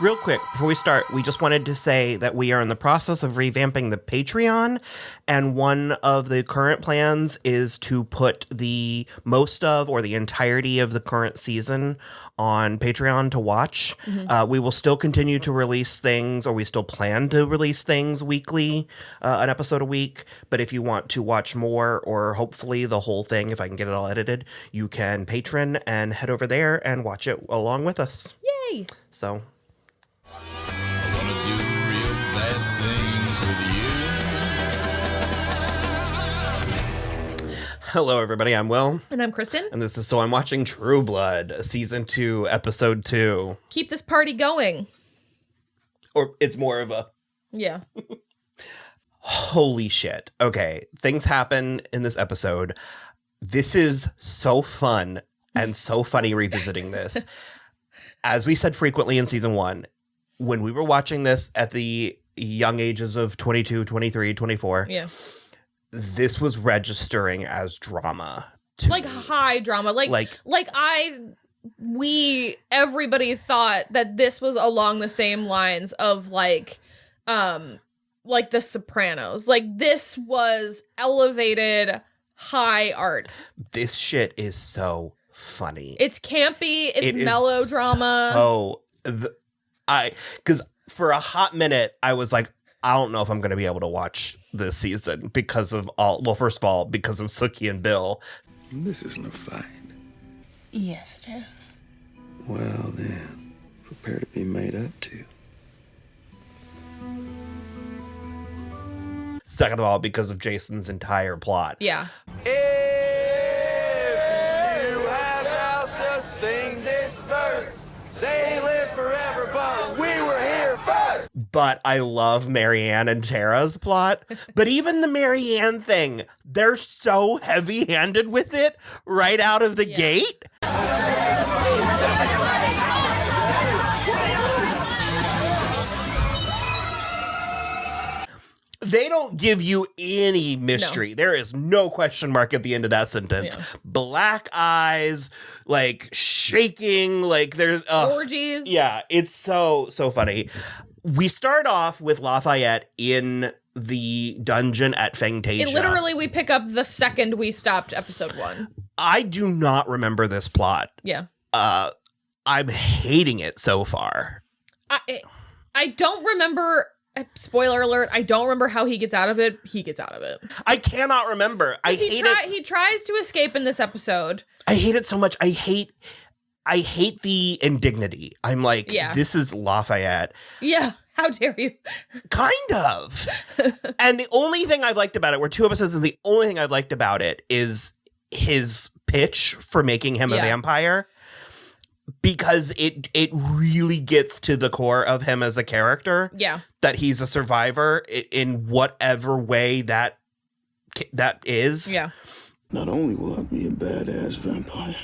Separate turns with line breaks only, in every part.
Real quick, before we start, we just wanted to say that we are in the process of revamping the Patreon, and one of the current plans is to put the most of or the entirety of the current season on Patreon to watch. We will still continue to release things, or we still plan to release things weekly, an episode a week, but if you want to watch more, or hopefully the whole thing, if I can get it all edited, you can patron and head over there and watch it along with us.
Yay!
So...
I wanna do real bad things with you.
Hello, everybody. I'm Will.
And I'm Kristen.
And this is So I'm Watching True Blood, Season 2, Episode 2.
Keep this party going.
Or it's more of a...
Yeah.
Holy shit. Okay, things happen in this episode. This is so fun and so funny revisiting this. As we said frequently in Season 1, when we were watching this at the young ages of 22, 23, 24,
Yeah.
this was registering as drama.
Like high drama. Everybody thought that this was along the same lines of like The Sopranos. Like this was elevated high art.
This shit is so funny.
It's campy. It's melodrama.
Because for a hot minute, I was like, I don't know if I'm going to be able to watch this season because of first of all, because of Sookie and Bill.
This isn't a fight.
Yes, it is.
Well, then, prepare to be made up to.
Second of all, because of Jason's entire plot.
Yeah.
If you have else to sing this verse, they live forever, but we were here first.
But I love Marianne and Tara's plot. But even the Marianne thing, they're so heavy-handed with it right out of the gate. They don't give you any mystery. No. There is no question mark at the end of that sentence. Yeah. Black eyes, like shaking, like there's
orgies.
Yeah, it's so funny. We start off with Lafayette in the dungeon at Fangtasia.
We pick up the second we stopped episode 1.
I do not remember this plot.
Yeah.
I'm hating it so far.
I don't remember. Spoiler alert, I don't remember how he gets out of it. He gets out of it.
I cannot remember.
He tries to escape in this episode.
I hate it so much. I hate the indignity. I'm like, This is Lafayette.
Yeah, how dare you?
Kind of. And the only thing I've liked about it, we're 2 episodes, and the only thing I've liked about it is his pitch for making him a vampire. Because it really gets to the core of him as a character.
Yeah.
That he's a survivor in whatever way that is.
Yeah.
Not only will I be a badass vampire,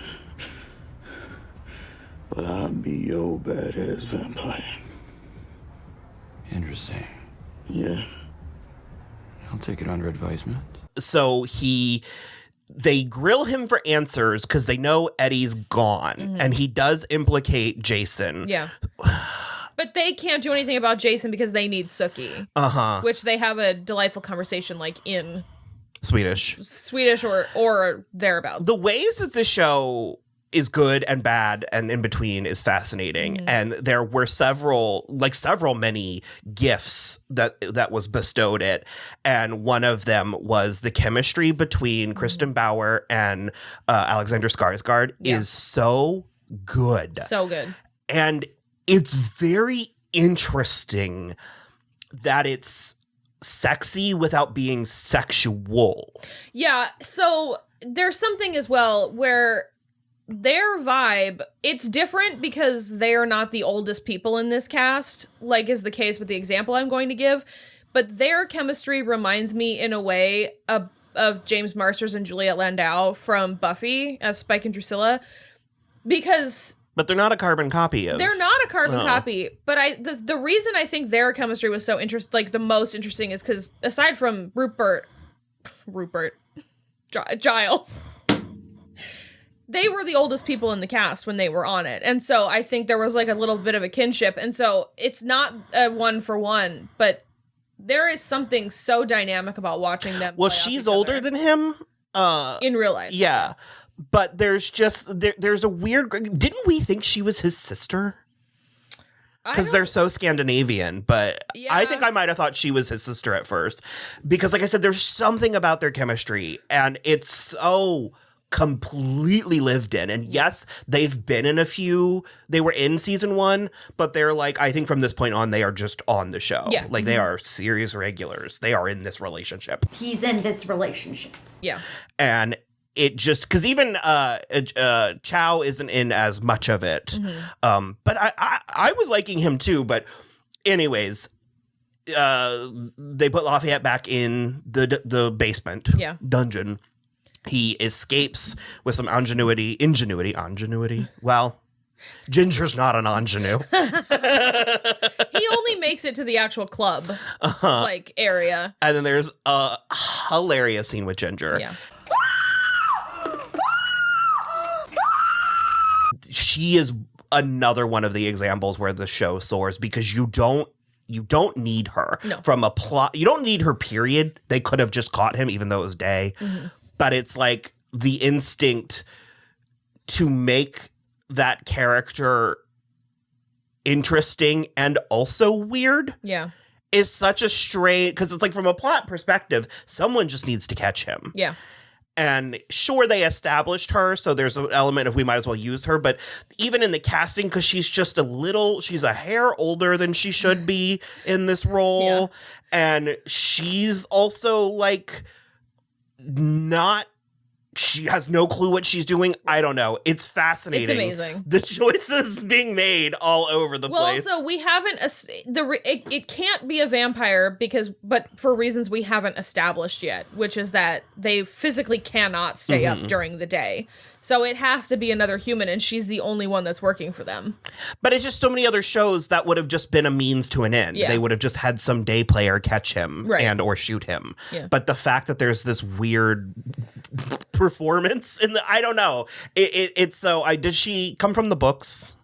but I'll be your badass vampire.
Interesting.
Yeah.
I'll take it under advisement.
So they grill him for answers because they know Eddie's gone, and he does implicate Jason.
Yeah. But they can't do anything about Jason because they need Sookie. Uh-huh. Which they have a delightful conversation like in
Swedish
or thereabouts.
The ways that the show is good and bad and in between is fascinating. And there were many gifts that was bestowed it. And one of them was the chemistry between Kristen Bauer and Alexander Skarsgård is so good.
So good.
And it's very interesting that it's sexy without being sexual.
Yeah. So there's something as well where their vibe, it's different because they are not the oldest people in this cast, like is the case with the example I'm going to give. But their chemistry reminds me in a way of James Marsters and Juliet Landau from Buffy as Spike and Drusilla.
But they're not a carbon copy of.
They're not a carbon copy. But the reason I think their chemistry was so the most interesting is because aside from Rupert Giles, they were the oldest people in the cast when they were on it. And so I think there was like a little bit of a kinship. And so it's not a 1-for-1, but there is something so dynamic about watching them.
Well, she's older than him.
In real life.
Yeah. But there's just, there's a weird, didn't we think she was his sister? Because they're so Scandinavian, but
Yeah.
I think I might have thought she was his sister at first. Because like I said, there's something about their chemistry, and it's so completely lived in. And yes, they've been in a few, they were in season 1, but they're like, I think from this point on, they are just on the show.
Yeah.
Like they are serious regulars. They are in this relationship.
He's in this relationship.
Yeah.
And it just, because even Chow isn't in as much of it. But I was liking him too. But anyways, they put Lafayette back in the basement dungeon. He escapes with some ingenuity. Well, Ginger's not an ingenue.
He only makes it to the actual club like area.
And then there's a hilarious scene with Ginger.
Yeah.
She is another one of the examples where the show soars because you don't need her from a plot. You don't need her, period. They could have just caught him even though it was day. But it's like the instinct to make that character interesting and also weird.
Yeah.
Is such a strange, because it's like from a plot perspective, someone just needs to catch him.
Yeah.
And sure, they established her, so there's an element of we might as well use her. But even in the casting, because she's just she's a hair older than she should be in this role.
Yeah.
And she's also like she has no clue what she's doing. I don't know. It's fascinating.
It's amazing.
The choices being made all over the place.
Well, also we haven't it can't be a vampire but for reasons we haven't established yet, which is that they physically cannot stay up during the day. So it has to be another human, and she's the only one that's working for them.
But it's just so many other shows that would have just been a means to an end.
Yeah.
They would have just had some day player catch him and or shoot him.
Yeah.
But the fact that there's this weird performance I don't know. It's so did she come from the books?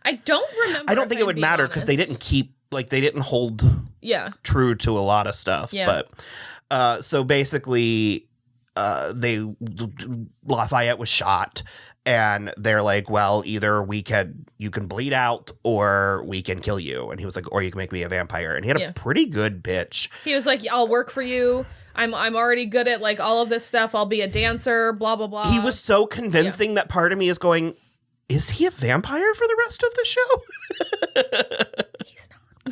I don't remember.
I don't think it would matter because they didn't they didn't hold true to a lot of stuff.
Yeah.
But so basically Lafayette was shot, and they're like, well, either you can bleed out or we can kill you. And he was like, or you can make me a vampire. And he had a pretty good pitch.
He was like, I'll work for you. I'm already good at like all of this stuff. I'll be a dancer, blah, blah, blah.
He was so convincing that part of me is going, is he a vampire for the rest of the show?
He's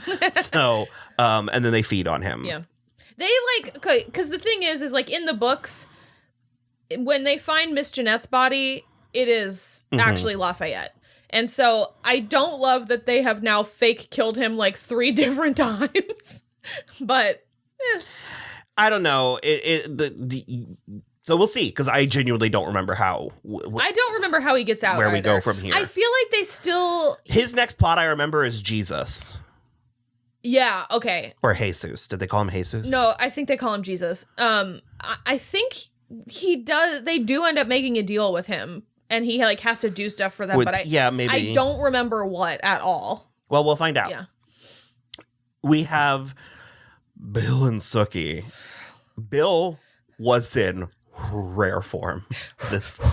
not.
So, and then they feed on him.
Yeah. They because the thing is like in the books, when they find Miss Jeanette's body, it is actually Lafayette. And so I don't love that they have now fake killed him like 3 different times. But
I don't know. So we'll see, because I genuinely don't remember how.
I don't remember how he gets out.
Where we go from here.
I feel like they still.
His next plot I remember is Jesus.
Yeah. Okay.
Or Jesus. Did they call him Jesus?
No, I think they call him Jesus. I think he does. They do end up making a deal with him, and he like has to do stuff for them. But
maybe
I don't remember what at all.
Well, we'll find out.
Yeah.
We have Bill and Sookie. Bill was in rare form.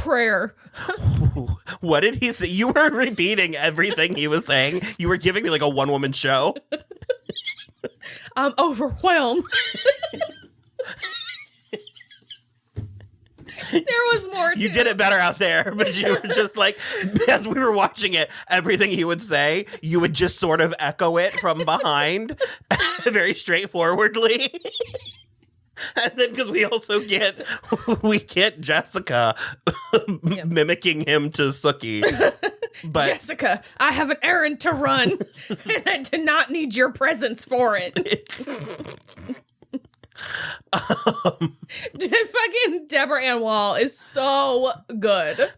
Prayer.
What did he say? You were repeating everything he was saying. You were giving me like a one-woman show.
I'm overwhelmed. There was more.
You did it better out there, but you were just like, as we were watching it, everything he would say, you would just sort of echo it from behind very straightforwardly. And then because we also get Jessica mimicking him to Sookie. But
Jessica, I have an errand to run, and I do not need your presence for it. Fucking Deborah Ann Wall is so good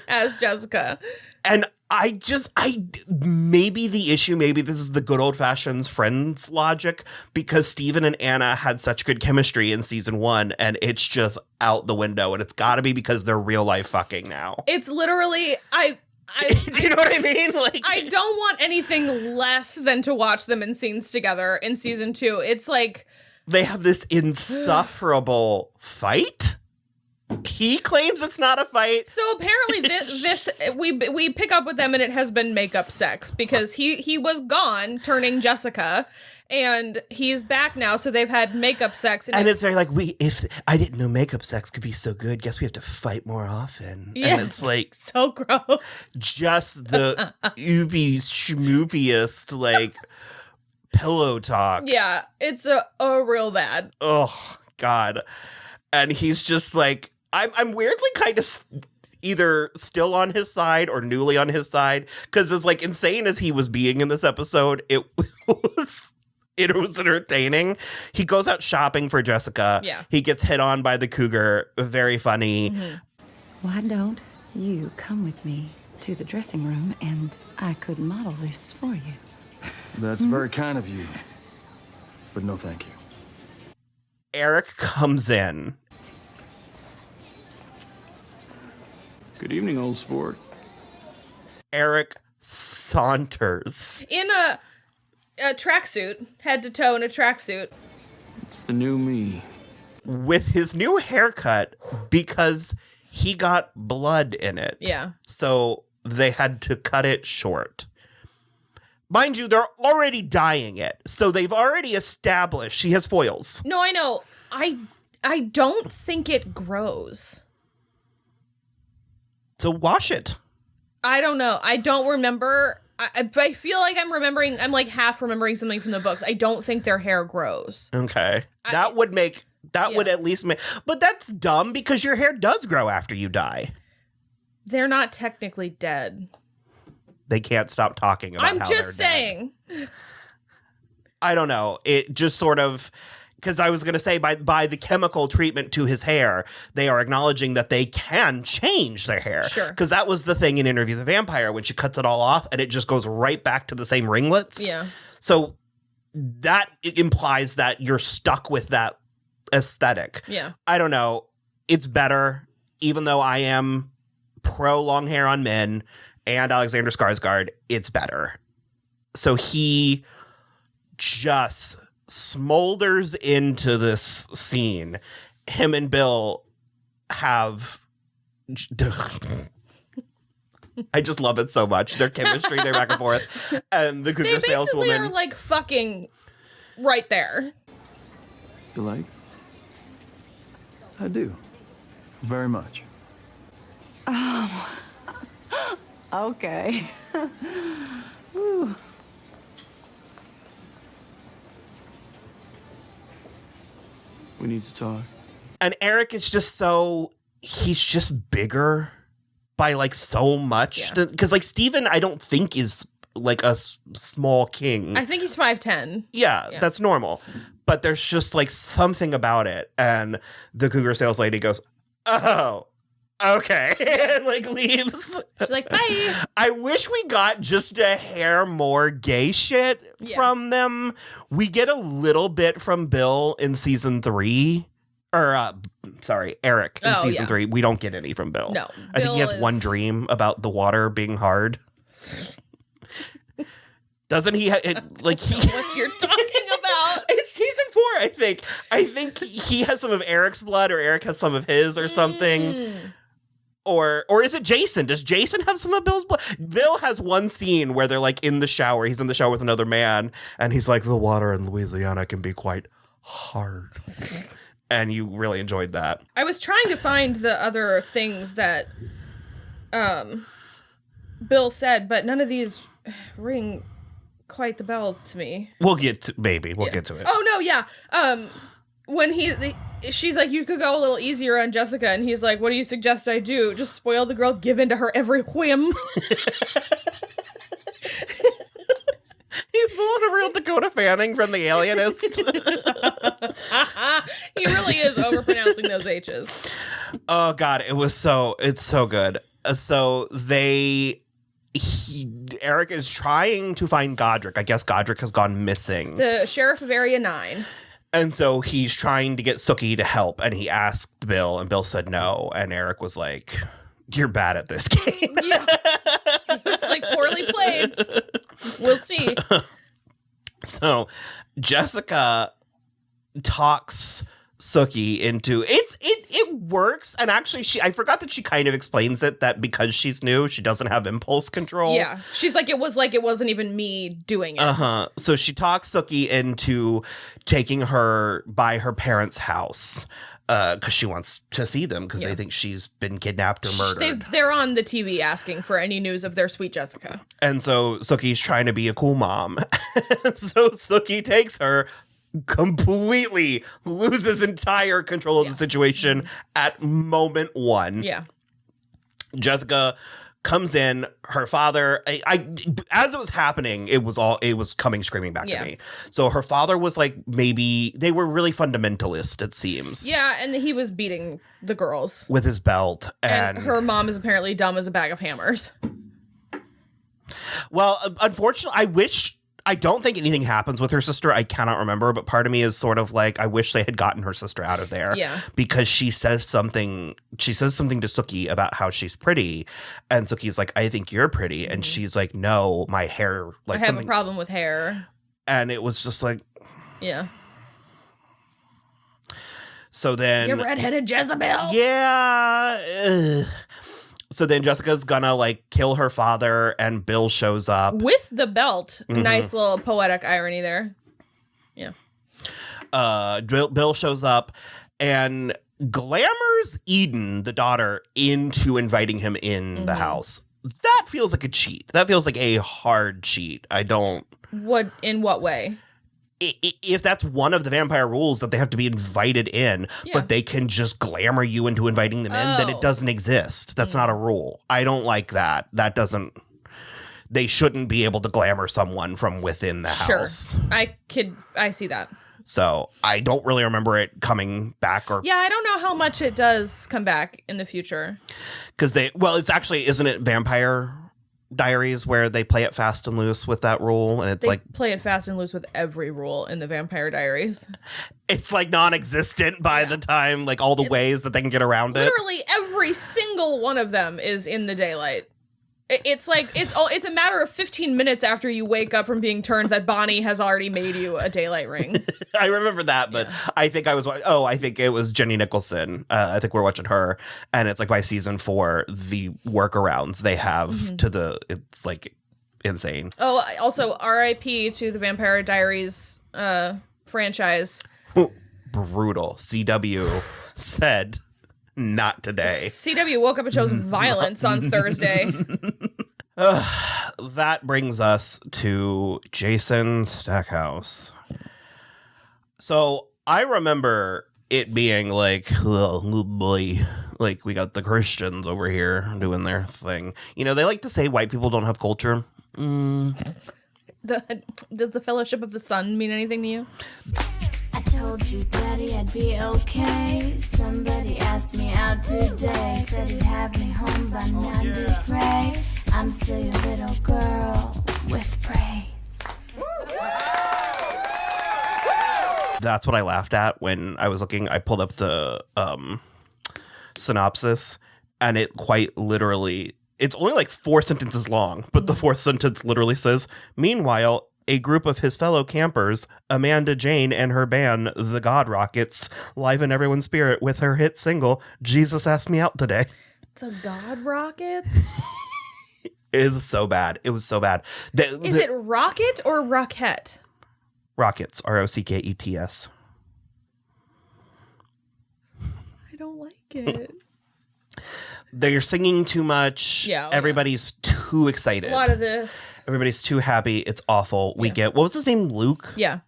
as Jessica.
And maybe the issue, maybe this is the good old fashioned friends logic, because Steven and Anna had such good chemistry in season 1 and it's just out the window, and it's gotta be because they're real life fucking now.
It's literally,
Do you know what I mean? Like,
I don't want anything less than to watch them in scenes together in season 2. It's like,
they have this insufferable fight. He claims it's not a fight.
so apparently we pick up with them and it has been makeup sex because he was gone turning Jessica and he's back now, so they've had makeup sex
and it's very like, if I didn't know makeup sex could be so good, guess we have to fight more often.
Yeah,
and it's like
so gross.
Just the oopy schmoopiest like pillow talk.
Yeah, it's a real bad.
Oh God. And he's just like, I'm weirdly kind of either still on his side or newly on his side, because as like insane as he was being in this episode, it was entertaining. He goes out shopping for Jessica.
Yeah.
He gets hit on by the cougar. Very funny.
Mm-hmm.
Why don't you come with me to the dressing room and I could model this for you?
That's very kind of you, but no thank you.
Eric comes in.
Good evening, old sport.
Eric saunters.
In a tracksuit, head to toe in a tracksuit.
It's the new me.
With his new haircut, because he got blood in it.
Yeah.
So they had to cut it short. Mind you, they're already dyeing it. So they've already established he has foils.
No, I know. I don't think it grows.
So wash it.
I don't know. I don't remember. I feel like I'm like half remembering something from the books. I don't think their hair grows.
Okay. That would at least make, but that's dumb because your hair does grow after you die.
They're not technically dead.
They can't stop talking about
I'm
how
just
they're
saying.
Dead. I don't know. It just sort of, because I was going to say by the chemical treatment to his hair, they are acknowledging that they can change their hair.
Sure.
Because that was the thing in Interview with the Vampire when she cuts it all off and it just goes right back to the same ringlets.
Yeah.
So that implies that you're stuck with that aesthetic.
Yeah.
I don't know. It's better, even though I am pro long hair on men and Alexander Skarsgård, it's better. So he just smolders into this scene. Him and Bill have I just love it so much. Their chemistry, their back and forth. And the cougar
They basically
saleswoman
are like fucking right there.
You like? I do. Very much.
Okay. Whew.
We need to talk.
And Eric is just he's just bigger by like so much.
Yeah.
Because like Steven, I don't think is like a small king.
I think he's 5'10".
Yeah,
Yeah.
that's normal. But there's just like something about it. And the cougar sales lady goes, oh, okay. And like leaves.
She's like, bye.
I wish we got just a hair more gay shit from them. We get a little bit from Bill in season 3. Or, Eric in season 3. We don't get any from Bill.
No.
I think he
Bill
has one dream about the water being hard. Doesn't he? What
you're talking about?
It's season 4, I think. I think he has some of Eric's blood, or Eric has some of his, or something. Or is it Jason? Does Jason have some of Bill's blood? Bill has one scene where they're like in the shower. He's in the shower with another man, and he's like, the water in Louisiana can be quite hard. And you really enjoyed that.
I was trying to find the other things that Bill said, but none of these ring quite the bell to me.
We'll get to it.
Oh no, yeah. When she's like, you could go a little easier on Jessica, and he's like, what do you suggest I do? Just spoil the girl, give in to her every whim.
He's pulling a real Dakota Fanning from The Alienist.
He really is overpronouncing those H's.
Oh God, it's so good. So Eric is trying to find Godric. I guess Godric has gone missing.
The sheriff of Area 9.
And so he's trying to get Sookie to help, and he asked Bill, and Bill said no. And Eric was like, you're bad at this game.
Yeah. It was like poorly played. We'll see.
So Jessica talks Sookie into it works, and actually I forgot that she kind of explains it, that because she's new, she doesn't have impulse control.
Yeah. She's like, it wasn't even me doing it.
So she talks Sookie into taking her by her parents' house because she wants to see them because they think she's been kidnapped or murdered.
They're on the TV asking for any news of their sweet Jessica.
And so Sookie's trying to be a cool mom. So Sookie takes her, completely loses entire control of the situation at moment one.
Yeah.
Jessica comes in, her father, as it was happening, it was coming screaming back to me. So her father was like, maybe they were really fundamentalist, it seems.
Yeah, and he was beating the girls
with his belt. And
her mom is apparently dumb as a bag of hammers.
Well, unfortunately, I don't think anything happens with her sister. I cannot remember, but part of me is sort of like, I wish they had gotten her sister out of there.
Yeah.
Because she says something to Sookie about how she's pretty. And Sookie's like, I think you're pretty. And she's like, no, my hair. Like,
I have a problem with hair.
And it was just like.
Yeah.
So then.
You're redheaded Jezebel.
Yeah. Ugh. So then Jessica's gonna like kill her father, and Bill shows up
with the belt. Nice little poetic irony there. Yeah.
Bill shows up and glamours Eden, the daughter, into inviting him in the house. That feels like a cheat. That feels like a hard cheat. I don't.
In what way?
If that's one of the vampire rules, that they have to be invited in, but they can just glamour you into inviting them in, then it doesn't exist. That's not a rule. I don't like that. That doesn't. They shouldn't be able to glamour someone from within the house.
I see that.
So I don't really remember it coming back or.
Yeah, I don't know how much it does come back in the future.
Because it's actually, isn't it Vampire Diaries where they play it fast and loose with that rule, and it's
play it fast and loose with every rule in the Vampire Diaries.
It's like non-existent by the time, like all the ways that they can get around it.
Literally every single one of them is in the daylight. It's like it's a matter of 15 minutes after you wake up from being turned that Bonnie has already made you a daylight ring.
I remember that, but I think I think it was Jenny Nicholson. I think we're watching her, and it's like by season 4, the workarounds they have it's like insane.
Oh, also R.I.P. to the Vampire Diaries franchise.
Brutal. CW said. Not today.
CW woke up and chose violence on Thursday.
That brings us to Jason Stackhouse. So I remember it being like, oh boy, like we got the Christians over here doing their thing. You know, they like to say white people don't have culture.
Does the Fellowship of the Sun mean anything to you?
I told you, Daddy, I'd be okay. Somebody asked me out today. Said he'd have me home by 9 to pray. I'm still your little girl with braids.
That's what I laughed at when I was looking. I pulled up the synopsis, and it quite literally, it's only like 4 sentences long, but the 4th sentence literally says, meanwhile, a group of his fellow campers, Amanda Jane and her band, the God Rockets, liven everyone's spirit with her hit single, Jesus Asked Me Out Today.
The God Rockets?
It was so bad. It was so bad.
Is it Rocket or Rockette?
Rockets, Rockets.
I don't like it.
They're singing too much.
Yeah.
Everybody's too excited.
A lot of this.
Everybody's too happy. It's awful. We get, what was his name? Luke?
Yeah.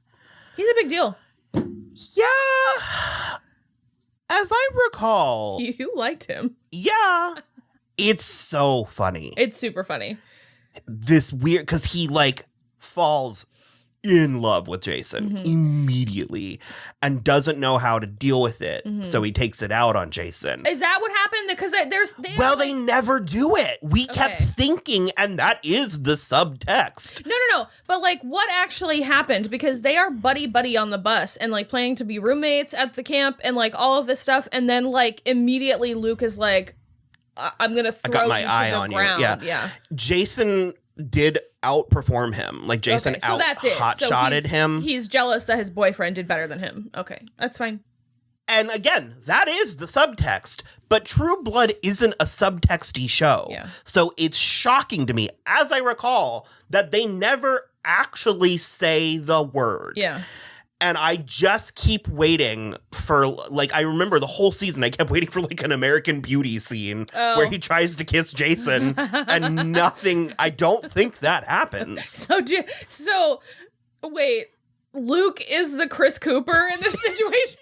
He's a big deal.
Yeah. As I recall.
You liked him.
Yeah. It's so funny.
It's super funny.
This weird, because he like falls in love with Jason immediately and doesn't know how to deal with it. So he takes it out on Jason.
Is that what happened? Because
they never do it. We kept thinking, and that is the subtext.
No. But like, what actually happened? Because they are buddy on the bus and like planning to be roommates at the camp and like all of this stuff. And then like immediately Luke is like, I'm going to throw you to the ground. Yeah.
Jason did outperform him. Like Jason hot-shotted him.
He's jealous that his boyfriend did better than him. Okay, that's fine.
And again, that is the subtext. But True Blood isn't a subtexty show.
Yeah.
So it's shocking to me, as I recall, that they never actually say the word.
Yeah.
And I just keep waiting for, like, I remember the whole season, I kept waiting for, like, an American Beauty scene where he tries to kiss Jason and nothing, I don't think that happens.
So, wait, Luke is the Chris Cooper in this situation?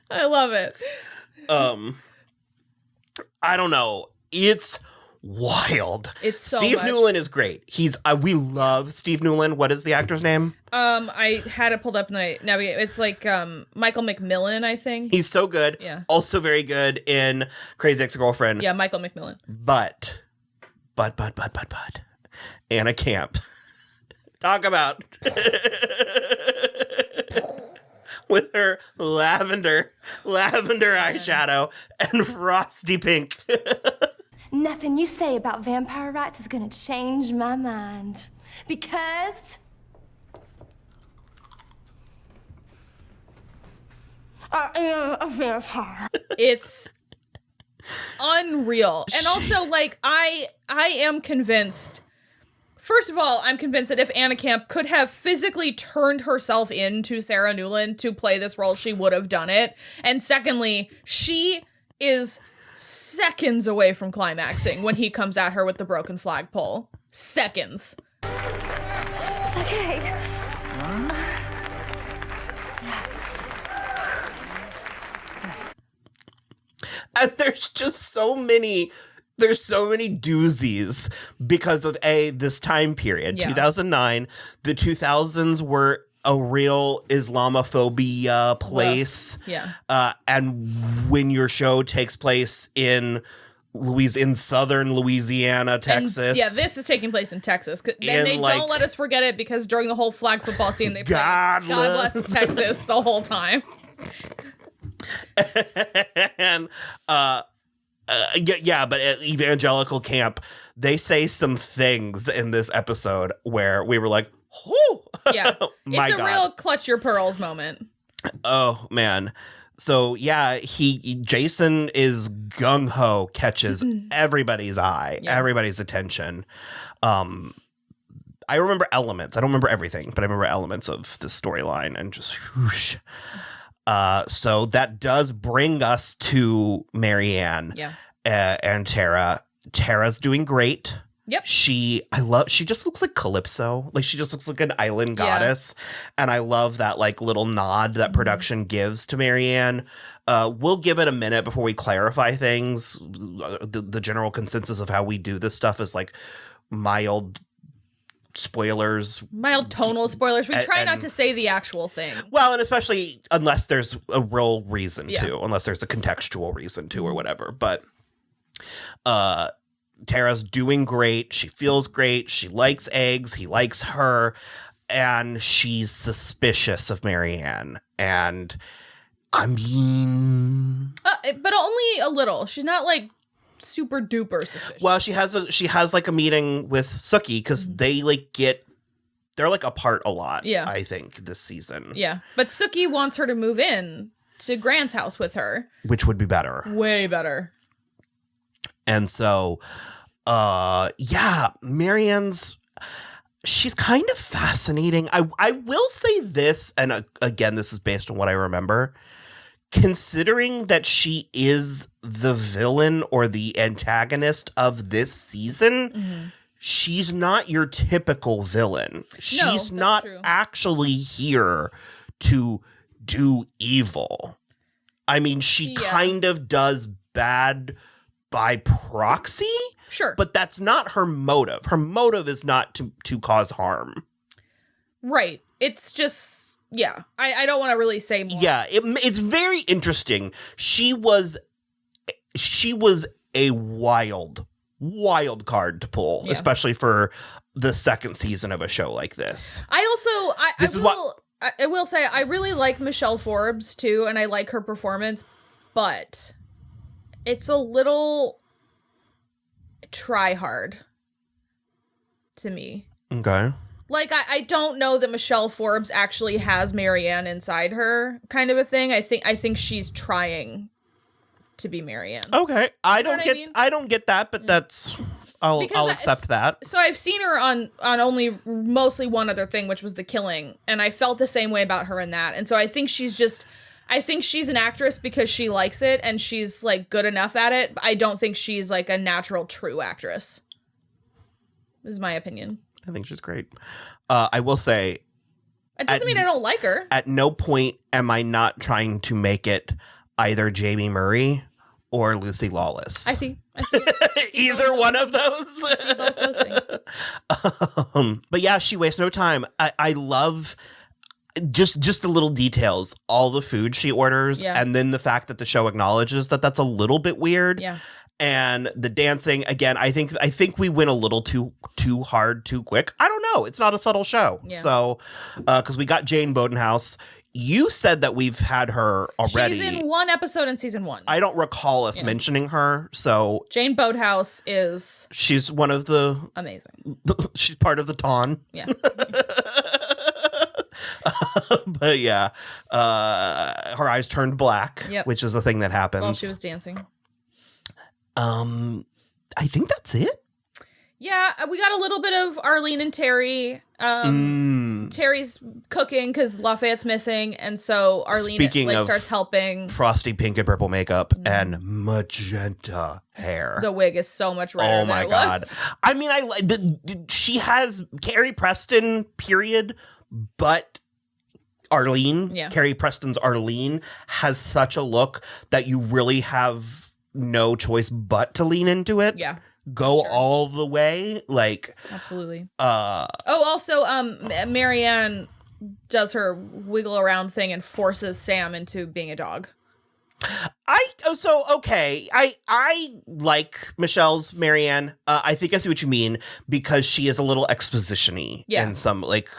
I love it.
I don't know. It's wild.
It's so
Steve
much.
Newlin is great. He's we love Steve Newlin. What is the actor's name?
I had it pulled up and I navigate. It's like Michael McMillan, I think.
He's so good.
Yeah.
Also very good in Crazy Ex-Girlfriend.
Yeah, Michael McMillan.
But Anna Camp. Talk about with her lavender eyeshadow and frosty pink.
Nothing you say about vampire rights is gonna change my mind. Because I am a vampire.
It's unreal. And also, like, I am convinced, first of all, I'm convinced that if Anna Camp could have physically turned herself into Sarah Newlin to play this role, she would have done it. And secondly, she is seconds away from climaxing when he comes at her with the broken flagpole. Seconds.
It's okay.
And there's just so many doozies because of this time period.
Yeah.
2009, the 2000s were a real Islamophobia place.
Yeah.
And when your show takes place in southern Louisiana, Texas.
And, this is taking place in Texas. And they don't let us forget it because during the whole flag football scene, they play God Bless Texas the whole time.
And but at Evangelical Camp, they say some things in this episode where we were like, oh,
yeah, it's a real clutch your pearls moment.
Oh man. So yeah, Jason is gung ho, catches everybody's eye, everybody's attention. I remember elements. I don't remember everything, but I remember elements of the storyline and just whoosh. So that does bring us to Marianne and Tara. Tara's doing great.
Yep.
She just looks like Calypso. Like she just looks like an island goddess. And I love that like little nod that production gives to Marianne. We'll give it a minute before we clarify things. The general consensus of how we do this stuff is like mild spoilers.
Mild tonal spoilers. We try not to say the actual thing.
Well, and especially unless there's a real reason to, unless there's a contextual reason to or whatever. But Tara's doing great. She feels great. She likes eggs. He likes her. And she's suspicious of Marianne. And I mean...
but only a little. She's not like super duper suspicious.
Well, she has like a meeting with Sookie because they're like apart a lot, I think, this season.
Yeah. But Sookie wants her to move in to Grant's house with her.
Which would be better.
Way better.
And so, Marianne's, she's kind of fascinating. I will say this, and again, this is based on what I remember. Considering that she is the villain or the antagonist of this season, she's not your typical villain. She's not actually here to do evil. I mean, she kind of does bad by proxy,
Sure.
But that's not her motive. Her motive is not to cause harm.
Right. It's just, yeah. I don't want to really say more.
Yeah, it's very interesting. She was a wild card to pull, especially for the second season of a show like this.
I will say I really like Michelle Forbes too, and I like her performance, but it's a little try hard to me.
Okay.
Like, I don't know that Michelle Forbes actually has Marianne inside her, kind of a thing. I think she's trying to be Marianne.
Okay. I don't get that, but that's I'll accept that.
So I've seen her on only mostly one other thing, which was The Killing, and I felt the same way about her in that. And so I think she's an actress because she likes it and she's like good enough at it. I don't think she's like a natural true actress. Is my opinion.
I think she's great. I will say,
it doesn't mean I don't like her.
At no point am I not trying to make it either Jamie Murray or Lucy Lawless.
I see it.
Either one of those.
I see both those things.
But yeah, she wastes no time. I love just the little details, all the food she orders, and then the fact that the show acknowledges that that's a little bit weird.
Yeah.
And the dancing, again, I think we went a little too hard, too quick. I don't know. It's not a subtle show. Yeah. So, because we got Jane Bodenhouse. You said that we've had her already.
She's in one episode in season 1.
I don't recall us mentioning her. So
Jane Bodenhouse is...
She's one of the...
Amazing.
She's part of the Ton.
Yeah.
But yeah, her eyes turned black, which is a thing that happens.
While she was dancing.
I think that's it.
Yeah, we got a little bit of Arlene and Terry. Terry's cooking because Lafayette's missing, and so Arlene starts helping.
Frosty pink and purple makeup and magenta hair.
The wig is so much redder.
Oh my god! I mean, she has Carrie Preston, period, but Arlene, Carrie Preston's Arlene has such a look that you really have no choice but to lean into it.
Yeah.
Go all the way. Like,
absolutely. Also, Marianne does her wiggle around thing and forces Sam into being a dog.
I like Michelle's Marianne. I think I see what you mean because she is a little exposition-y in some, like,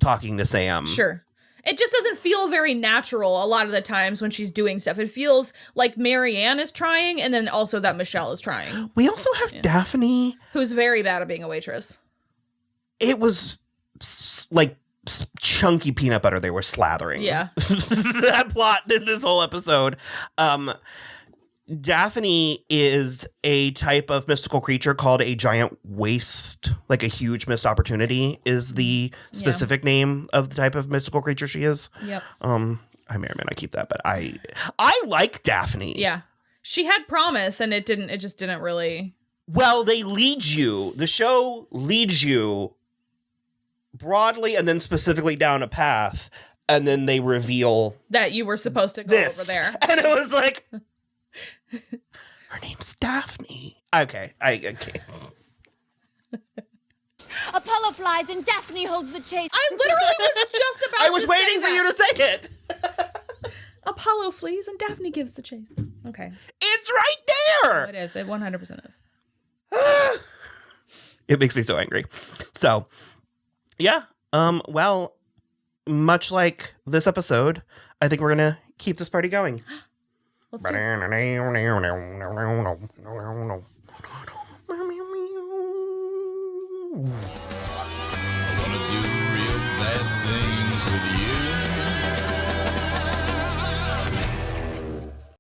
talking to Sam.
Sure. It just doesn't feel very natural a lot of the times when she's doing stuff. It feels like Marianne is trying and then also that Michelle is trying.
We also have Daphne.
Who's very bad at being a waitress.
It was like chunky peanut butter they were slathering.
Yeah.
That plot in this whole episode. Daphne is a type of mystical creature called a giant waste, like a huge missed opportunity is the specific name of the type of mystical creature she is.
Yep.
I may or may not keep that, but I like Daphne.
Yeah. She had promise and it just didn't really.
Well, the show leads you broadly and then specifically down a path, and then they reveal
that you were supposed to go over there.
And it was like, her name's Daphne. Okay, I can't.
Apollo flies and Daphne holds the chase.
I literally was just about
I was waiting for you to say it.
Apollo flees and Daphne gives the chase. Okay.
It's right there.
It is. It 100% is.
It makes me so angry. So, yeah. Well, much like this episode, I think we're going to keep this party going.
Let's do it.